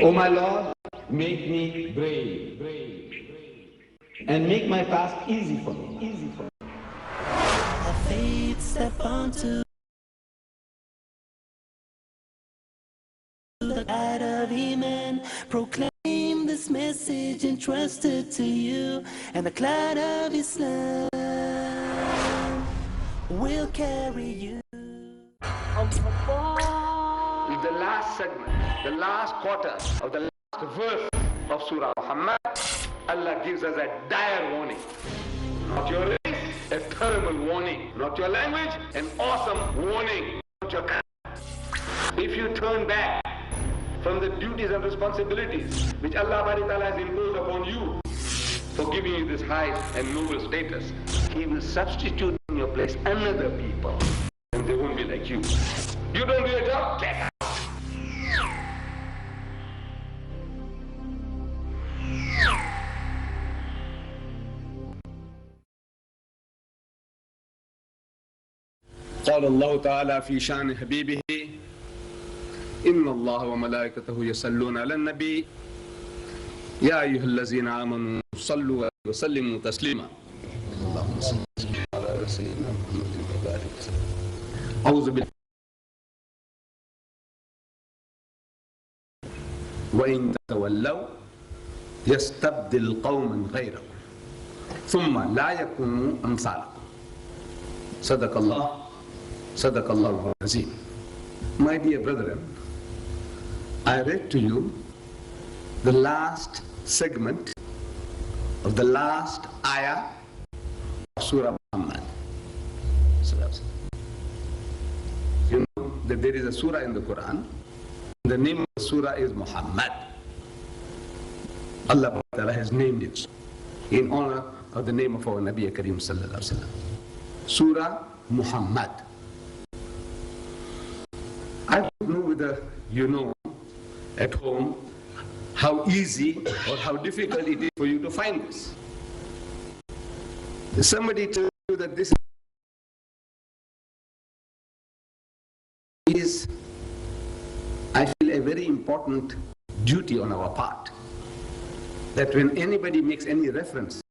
O my Lord, make me brave, and make my task easy for me. Have faith, step onto the light of Iman, proclaim this message entrusted to you, and the cloud of Islam will carry you. The last segment, the last quarter of the last verse of Surah Muhammad, Allah gives us a dire warning. Not your race, a terrible warning. Not your language, an awesome warning. Not your kind. If you turn back from the duties and responsibilities which Allah has imposed upon you for giving you this high and noble status, He will substitute in your place another people, and they won't be like you. You don't do your job, get out. قال الله تعالى في شان حبيبه إن الله وملائكته يصلون على النبي يا أيها الذين آمنوا صلوا وسلموا تسليما اللهم صل على سيدنا محمد وبارك وسلم. أعوذ بالله وإن تولوا يستبدل قوما غيركم ثم لا يكونوا أمثالكم صدق الله العظيم. My dear brethren, I read to you the last segment of the last ayah of Surah Muhammad. You know that there is a surah in the Quran. The name of the surah is Muhammad. Allah has named it in honor of the name of our Nabi Kareem Sallallahu Alaihi Wasallam. Surah Muhammad. I don't know whether you know at home how easy or how difficult it is for you to find this. Somebody tells you that this is, I feel, a very important duty on our part. That when anybody makes any reference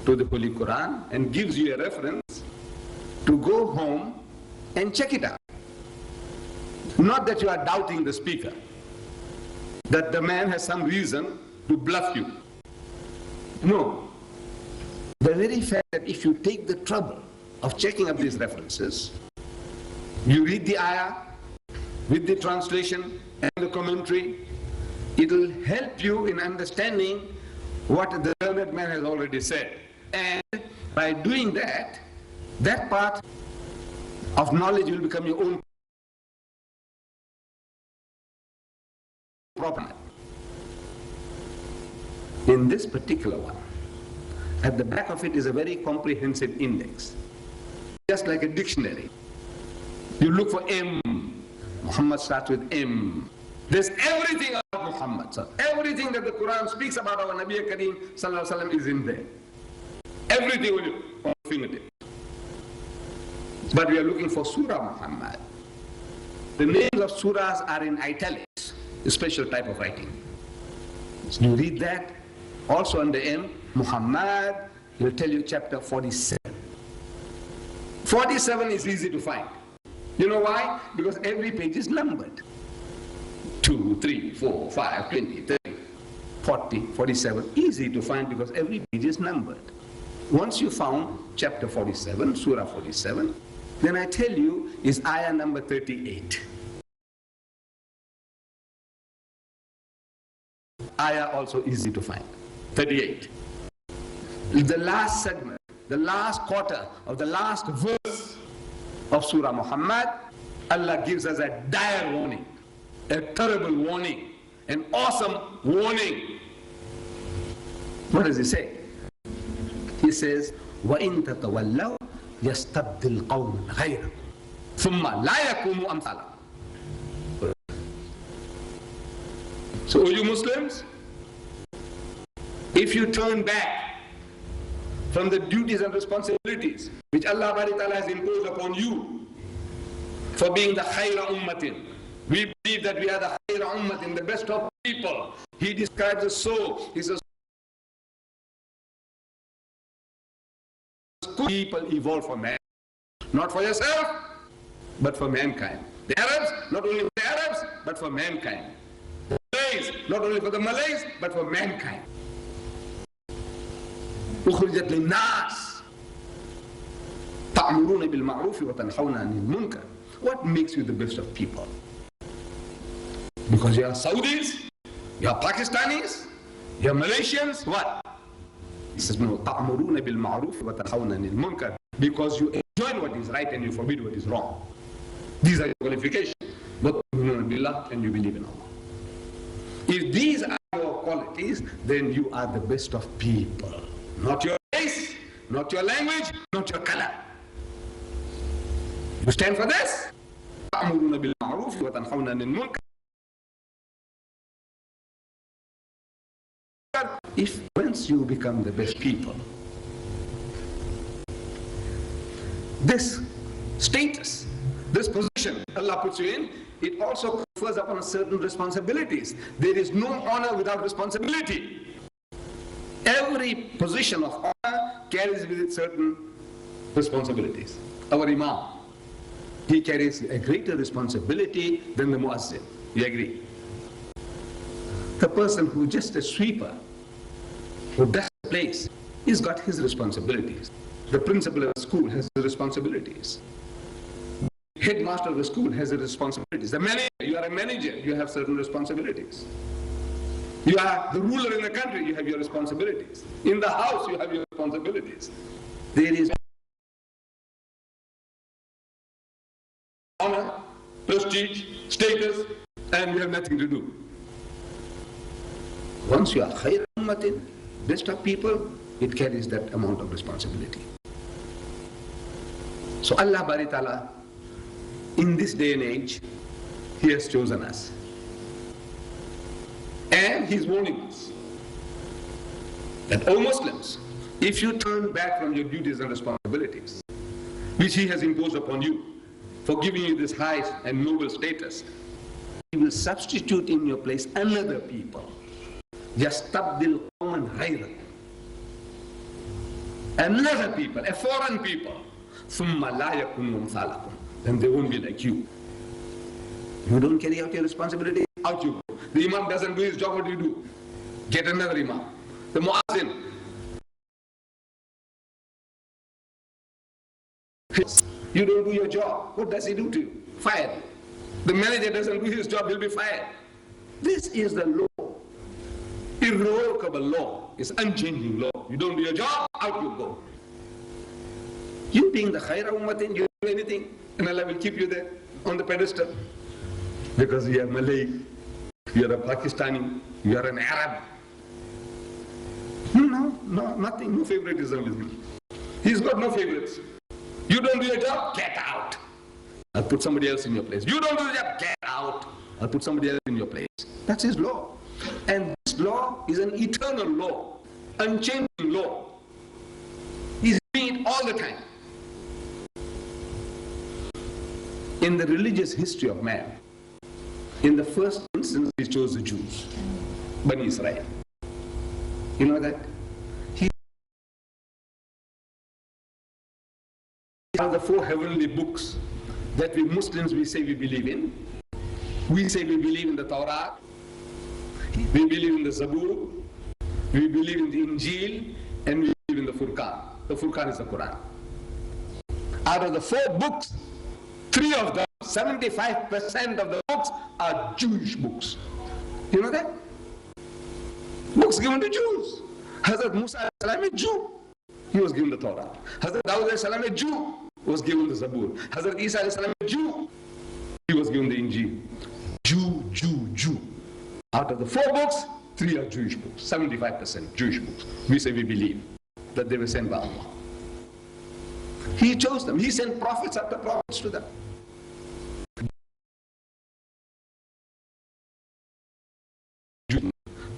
to the Holy Quran and gives you a reference, to go home and check it out. Not that you are doubting the speaker, that the man has some reason to bluff you. No. The very fact that if you take the trouble of checking up these references, you read the ayah with the translation and the commentary, it will help you in understanding what the learned man has already said. And by doing that, that part of knowledge will become your own property. In this particular one, at the back of it is a very comprehensive index, just like a dictionary. You look for M. Muhammad starts with M. There's everything about Muhammad. So everything that the Quran speaks about our Nabi Kareem Sallallahu Alaihi Wasallam is in there. Everything on your fingertip. But we are looking for Surah Muhammad. The names of surahs are in italics, a special type of writing. So you read that, also under M, Muhammad, will tell you chapter 47. 47 is easy to find. You know why? Because every page is numbered. 2, 3, 4, 5, 20, 30, 40, 47. Easy to find because every page is numbered. Once you found chapter 47, Surah 47, then I tell you is ayah number 38. Ayah also easy to find. 38. The last segment, the last quarter of the last verse of Surah Muhammad, Allah gives us a dire warning, a terrible warning, an awesome warning. What does he say? He says, وَإِن تَتَوَلَّوْا يَسْتَبْدِلْ قَوْمًا غَيْرَكُمْ ثُمَّ لَا يَكُونُوا أَمْثَالَكُمْ. So, you Muslims, if you turn back from the duties and responsibilities which Allah has imposed upon you for being the khayra ummatin We believe that we are the khayr ummat in the best of people. He describes us so. He says, people evolve for man. Not for yourself, but for mankind. The Arabs, not only for the Arabs, but for mankind. The Malays, not only for the Malays, but for mankind. أخرجت للناس تأمرون بالمعروف وتنهون عن المنكر. What makes you the best of people? Because you are Saudis, you are Pakistanis, you are Malaysians, what? He says, no, تأمرون بالمعروف وتنهون عن المنكر. Because you enjoin what is right and you forbid what is wrong. These are your qualifications. But billah and you believe in Allah. If these are your qualities, then you are the best of people. Not your race, not your language, not your color. You stand for this? تأمرون بالمعروف وتنهون عن المنكر. If once you become the best people, this status, this position Allah puts you in, it also confers upon certain responsibilities. There is no honor without responsibility. Every position of honor carries with it certain responsibilities. Our Imam, he carries a greater responsibility than the Muazzin. You agree? The person who is just a sweeper, who does the place, he's got his responsibilities. The principal of the school has his responsibilities. Headmaster of the school has his responsibilities. The manager, you are a manager, you have certain responsibilities. You are the ruler in the country, you have your responsibilities. In the house, you have your responsibilities. There is honor, prestige, status, and you have nothing to do. Once you are khayr ummatin, best of people, it carries that amount of responsibility. So Allah Bari Ta'ala, in this day and age, He has chosen us. And He's warning us that, O Muslims, if you turn back from your duties and responsibilities, which He has imposed upon you, for giving you this high and noble status, He will substitute in your place another people. يَسْتَبْدِلْ قَوْمًا غَيْرَكُمْ. Another people, a foreign people. ثُمَّ لَا يَكُنُّ مَثَالَكُمْ. Then they won't be like you. You don't carry out your responsibility, out you go. The Imam doesn't do his job, what do you do? Get another Imam. The Muazzin, you don't do your job, what does he do to you? Fire you. The manager doesn't do his job, he'll be fired. This is the law. Irrevocable law. It's unchanging law. You don't do your job, out you go. You being the khayra ummatin, you don't do anything, and Allah will keep you there on the pedestal. Because you are Malay, you are a Pakistani, you are an Arab. No, nothing, no favoritism with me. He's got no favorites. You don't do your job, get out. I'll put somebody else in your place. You don't do the job, get out. I'll put somebody else in your place. That's his law. And this law is an eternal law, unchanging law. He's doing it all the time. In the religious history of man, in the first instance, He chose the Jews, Bani Israel. You know that? He are the 4 heavenly books that we Muslims, we say we believe in. We say we believe in the Torah, we believe in the Zabur, we believe in the Injil, and we believe in the Furqan. The Furqan is the Quran. Out of the 4 books, 3 of them, 75% of the books are Jewish books. You know that? Books given to Jews. Hazrat Musa a Jew, he was given the Torah. Hazrat Dawud a Jew, was given the Zabur. Hazrat Isa a Jew, he was given the Injil. Jew. Out of the 4 books, 3 are Jewish books. 75% Jewish books. We say we believe that they were sent by Allah. He chose them. He sent prophets after prophets to them.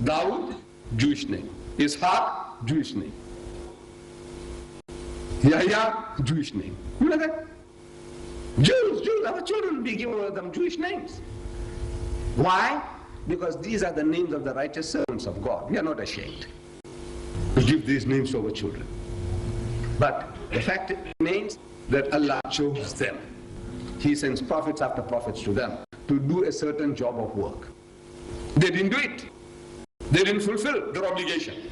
Dawood, Jewish name. Ishaq, Jewish name. Yahya, Jewish name. You know that? Jews, our children, we give them Jewish names. Why? Because these are the names of the righteous servants of God. We are not ashamed to give these names to our children. But the fact remains that Allah chose them. He sends prophets after prophets to them to do a certain job of work. They didn't do it. They didn't fulfill their obligation.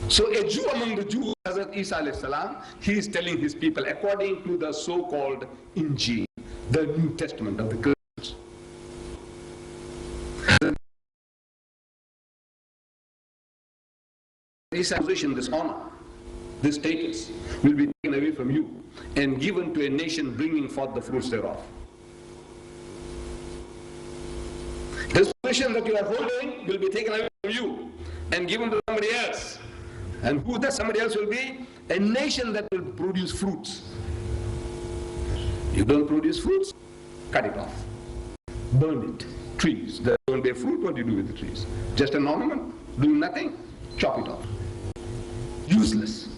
So a Jew among the Jews, Hazrat Isa alayhi salam, he is telling his people, according to the so-called Injil, the New Testament of the Christians, this position, this honor, this status will be taken away from you and given to a nation bringing forth the fruits thereof. This position that you are holding will be taken away from you and given to somebody else. And who that somebody else will be? A nation that will produce fruits. You don't produce fruits, cut it off. Burn it. Trees that don't bear fruit, what do you do with the trees? Just an ornament, doing nothing, chop it off. Useless.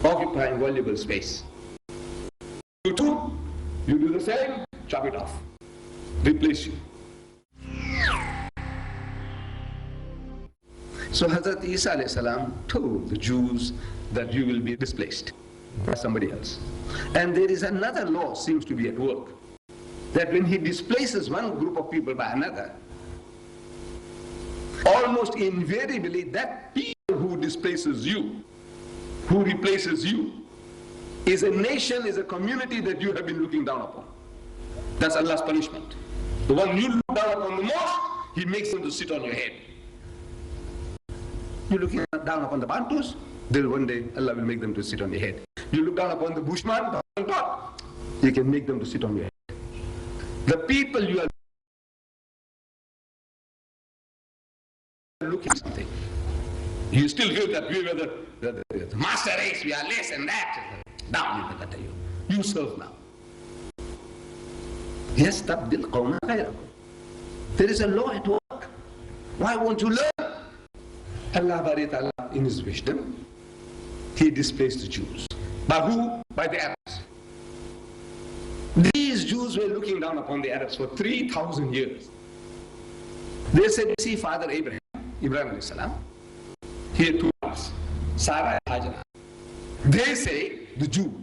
Occupying valuable space. You too, you do the same, chop it off. Replace you. So Hazrat Isa alayhi salam told the Jews that you will be displaced by somebody else. And there is another law seems to be at work, that when he displaces one group of people by another, almost invariably that people who displaces you, who replaces you, is a nation, is a community that you have been looking down upon. That's Allah's punishment. The one you look down upon the most, He makes them to sit on your head. You're looking down upon the Bantus, then one day Allah will make them to sit on your head. You look down upon the Bushman, the Hottentot, He can make them to sit on your head. The people you are looking at something, you still feel that we were the master race, we are less than that. Down in the gutter you serve now. Yes, there is a law at work. Why won't you learn? Allah Bari Ta'ala, in His wisdom, He displaced the Jews. By who? By the Arabs. These Jews were looking down upon the Arabs for 3,000 years. They said, see Father Ibrahim alayhi salam, he had two wives, Sarah and Hajar. They say, the Jews,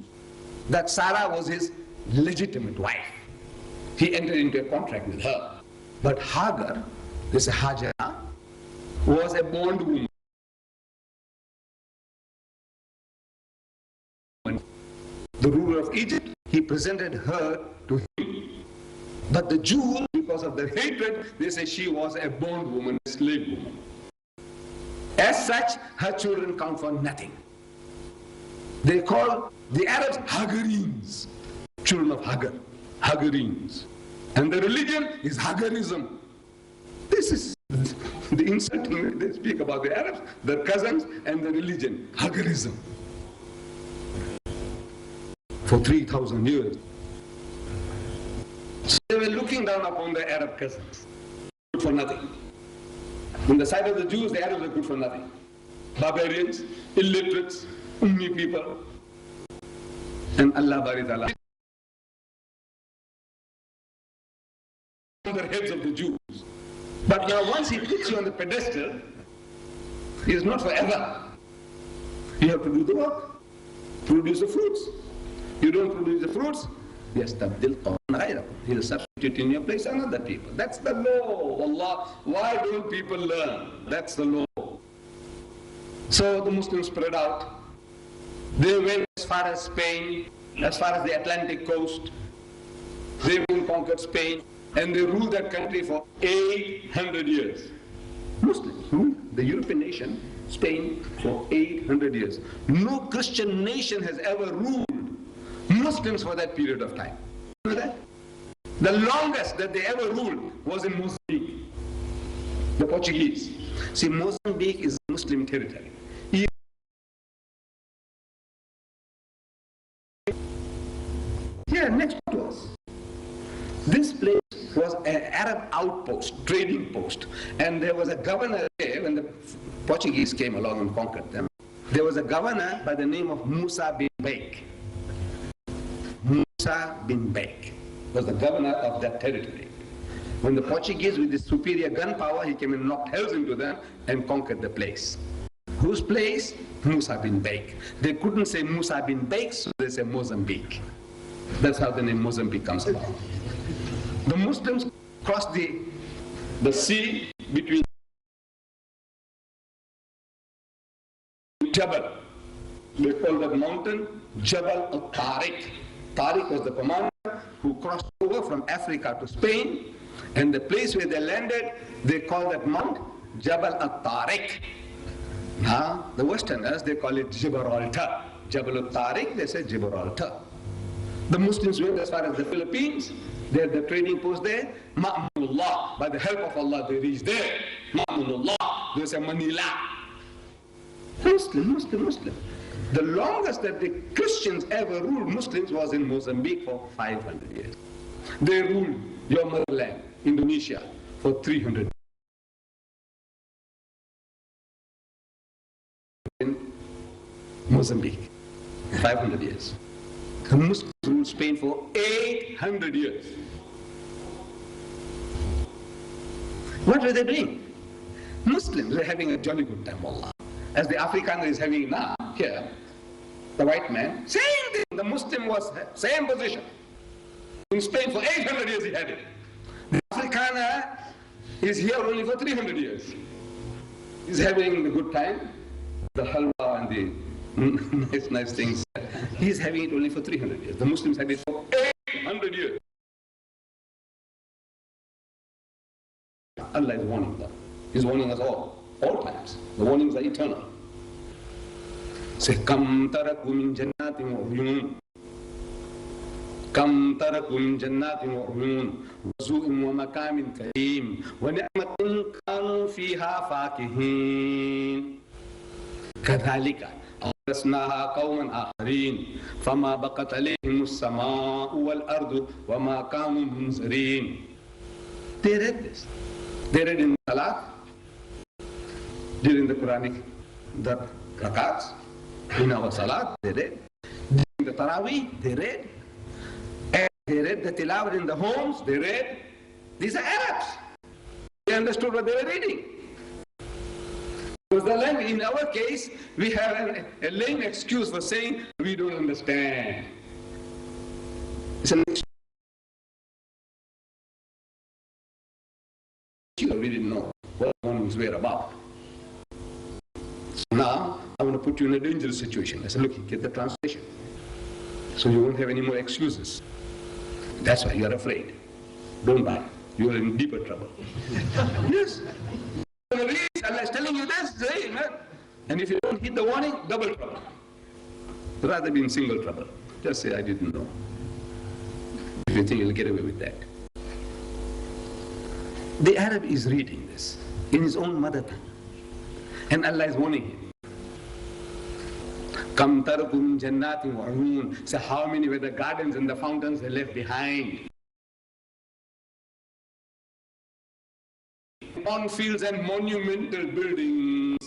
that Sarah was his legitimate wife. He entered into a contract with her. But Hagar, this Hajar, was a bondwoman. The ruler of Egypt, he presented her to him. But the Jews, because of their hatred, they say she was a bondwoman, a slave woman. As such, her children count for nothing. They call the Arabs Hagarenes, children of Hagar, Hagarenes. And the religion is Hagarism. This is the insulting way they speak about the Arabs, their cousins, and the religion, Hagarism. For 3,000 years. So they were looking down upon the Arab cousins, good for nothing. In the sight of the Jews, the Arabs are good for nothing. Barbarians, illiterates, Ummi people. And Allah Bari Ta'ala on the heads of the Jews. But now once He puts you on the pedestal, He is not forever. You have to do the work, produce the fruits. You don't produce the fruits, yes, He will substitute in your place another people. That's the law. Allah, why don't people learn? That's the law. So the Muslims spread out. They went as far as Spain, as far as the Atlantic coast. They went and conquered Spain, and they ruled that country for 800 years. Muslims ruled the European nation, Spain, for 800 years. No Christian nation has ever ruled Muslims for that period of time. You know that? The longest that they ever ruled was in Mozambique, the Portuguese. See, Mozambique is Muslim territory. Here, next to us. This place was an Arab outpost, trading post. And there was a governor there when the Portuguese came along and conquered them. There was a governor by the name of Musa bin Baik. Musa bin Baik was the governor of that territory. When the Portuguese, with his superior gun power, he came and knocked hells into them and conquered the place. Whose place? Musa bin Baik. They couldn't say Musa bin Baik, so they say Mozambique. That's how the name Mozambique comes about. The Muslims crossed the sea between Jabal. They called that mountain Jabal al-Tariq. Tariq was the commander who crossed over from Africa to Spain, and the place where they landed, they called that mount Jabal al-Tariq. Now, the Westerners, they call it Gibraltar. Jabal al-Tariq, they say Gibraltar. The Muslims went as far as the Philippines. They had the trading post there. Ma'munullah, by the help of Allah, they reached there. Ma'munullah, they say Manila. Muslim. The longest that the Christians ever ruled Muslims was in Mozambique for 500 years. They ruled your motherland, Indonesia, for 300 years. In Mozambique, 500 years. The Muslims ruled Spain for 800 years. What were they doing? Muslims were having a jolly good time, Allah. As the Afrikaner is having now, here, the white man, same thing. The Muslim was same position. In Spain for 800 years he had it. The Afrikaner is here only for 300 years. He's having a good time, the halwa and the nice things. He's having it only for 300 years. The Muslims had it for 800 years. Allah is warning them. He's warning us all times. The warnings are eternal. Say, Kam taraku min jannatin wa uyun. Kam taraku min jannatin wa uyun. Wa zu'in wa makamin kareem. Wa ni'matin kanu fiha fakihin. Kadhalika. أورثناها قوما آخرين فما بقت عليهم السماء والأرض وما كانوا منذرين. They read this. They read in Salat, during the Quranic, the rakats, in our Salat, they read. During the Taraweeh, they read. And they read the Tilawat in the homes, they read. These are Arabs. They understood what they were reading. Because the language, in our case, we have a lame excuse for saying we don't understand. It's an excuse. We didn't know what warnings were about. So now, I want to put you in a dangerous situation. I said, look, get the translation. So you won't have any more excuses. That's why you're afraid. Don't buy. You are in deeper trouble. Yes. Allah is telling you this, say, man. And if you don't heed the warning, double trouble. Rather be in single trouble. Just say, I didn't know. If you think you'll get away with that. The Arab is reading this in his own mother tongue. And Allah is warning him. Kam tarakum jannatin wa uyun. So how many were the gardens and the fountains they left behind? Cornfields and monumental buildings.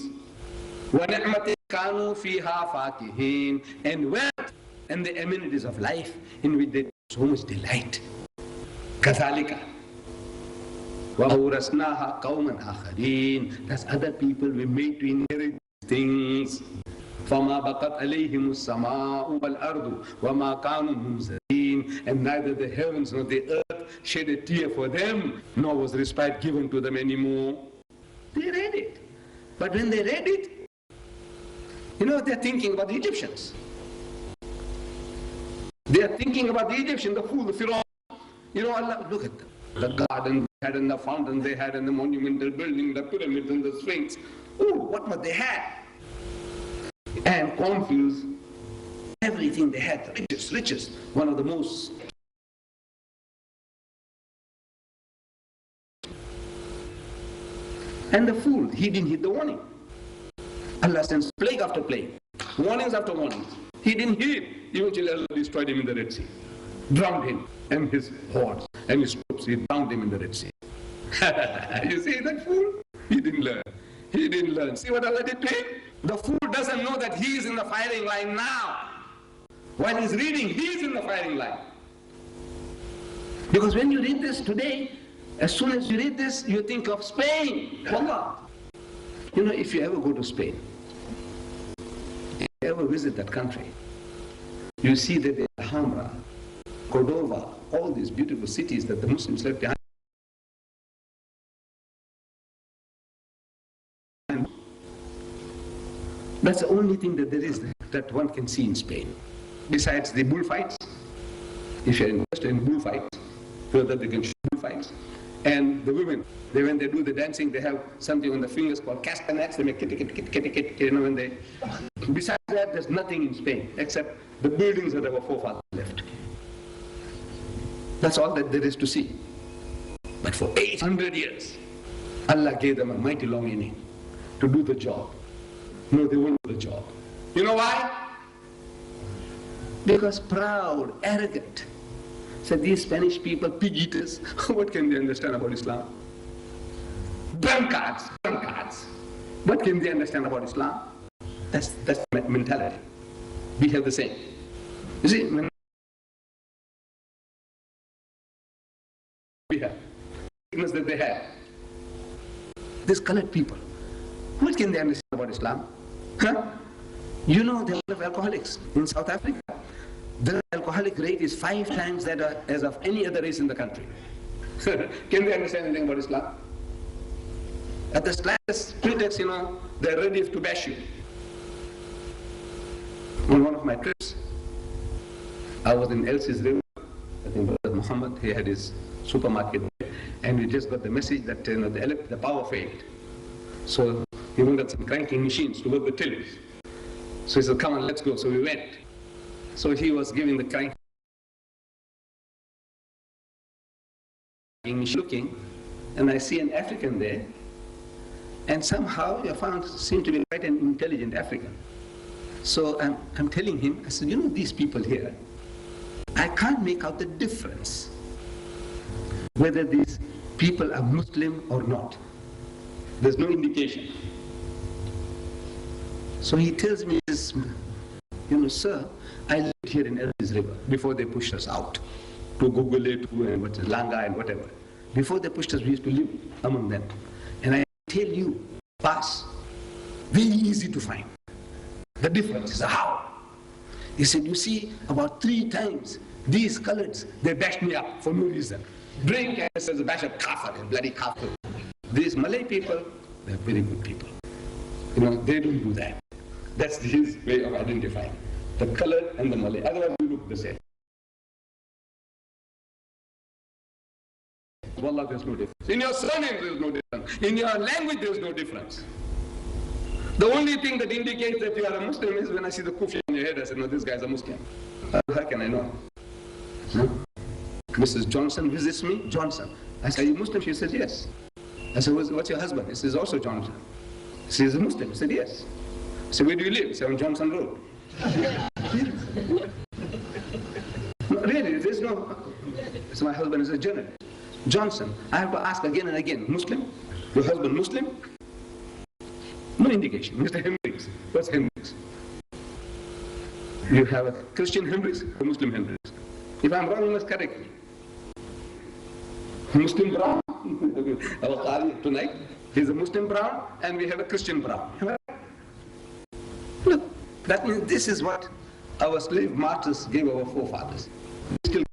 وَنِعْمَةٍ كَانُوا فِيهَا فَاكِهِينَ. And wealth and the amenities of life in which they so much delight. كَذَلِكَ وَأَوْرَثْنَاهَا قَوْمًا آخَرِينَ. That's other people we made to inherit things. فَمَا بَقَتْ عَلَيْهِمُ السَّمَاءُ وَالْأَرْضُ وَمَا كَانُوا مُنذَرِينَ. And neither the heavens nor the earth shed a tear for them, nor was respite given to them anymore. They read it. But when they read it, you know, they're thinking about the Egyptians. They're thinking about the Egyptians, the fool, the Pharaoh. You know, Allah, look at them. The garden they had and the fountain they had and the monumental building, the pyramids and the sphinx. Oh, what they had. And cornfields, everything they had, the richest, one of the most. And the fool, he didn't heed the warning. Allah sends plague after plague, warnings after warnings. He didn't heed. Eventually Allah destroyed him in the Red Sea, drowned him and his hordes and his troops. He drowned him in the Red Sea. You see that fool? He didn't learn. He didn't learn. See what Allah did to him? The fool doesn't know that he is in the firing line now. While he's reading, he is in the firing line. Because when you read this today, As soon as you read this, you think of Spain. Wallah. You know, if you ever go to Spain, if you ever visit that country, you see that the Alhambra, Cordova, all these beautiful cities that the Muslims left behind. That's the only thing that there is that one can see in Spain. Besides the bullfights, if you're interested in bullfights, so that they can shoot bullfights. And the women, when they do the dancing, they have something on the fingers called castanets. They make kit, you know, when they. Besides that, there's nothing in Spain except the buildings that our forefathers left. That's all that there is to see. But for 800 years, Allah gave them a mighty long inning to do the job. No, they won't do the job. You know why? Because proud, arrogant. So these Spanish people, pig eaters, what can they understand about Islam? Drunkards. What can they understand about Islam? That's mentality. We have the same. You see, when we have sickness that they have, these colored people, what can they understand about Islam? Huh? You know, there are a lot of alcoholics in South Africa. The alcoholic rate is 5 times that as of any other race in the country. Can they understand anything about Islam? At the slightest pretext, you know, they're ready to bash you. On one of my trips, I was in Elsie's River. I think Brother Muhammad, he had his supermarket there, and we just got the message that the power failed. So he wanted some cranking machines to work the tillers. So he said, come on, let's go. So we went. So he was giving the cranking machine looking, and I see an African there, and somehow I found seemed to be quite an intelligent African. So I'm telling him, I said, you know, these people here, I can't make out the difference whether these people are Muslim or not. There's no indication. So he tells me this, you know, sir, I lived here in Elsie's River before they pushed us out to Gugule, and what is Langa and whatever. Before they pushed us, we used to live among them. And I tell you, pass, very easy to find. The difference is how. He said, you see, about 3 times, these coloreds, they bashed me up for no reason. Drink and says a bash of kafir, bloody kafir. These Malay people, they're very good people. You know, they don't do that. That's his way of identifying. The color and the Malay. Otherwise, we look the same. Wallah, there's no difference. In your surname, there's no difference. In your language, there's no difference. The only thing that indicates that you are a Muslim is when I see the kufi on your head, I say, no, this guy's a Muslim. How can I know? Mrs. Johnson visits me, Johnson. I say, are you Muslim? She says, yes. I said, what's your husband? He says, also Johnson. She is a Muslim. I said, yes. I said, where do you live? I said, on Johnson Road. No, really, there's no. So my husband is a journalist. Johnson. I have to ask again and again, Muslim? Your husband Muslim? No indication. Mr. Hendricks. What's Hendricks? You have a Christian Hendricks or Muslim Hendricks? If I'm wrong, you must correct me. Muslim Brown? Our Qari tonight, he's a Muslim Brown and we have a Christian Brown. Look, that means this is what our slave masters gave our forefathers. Still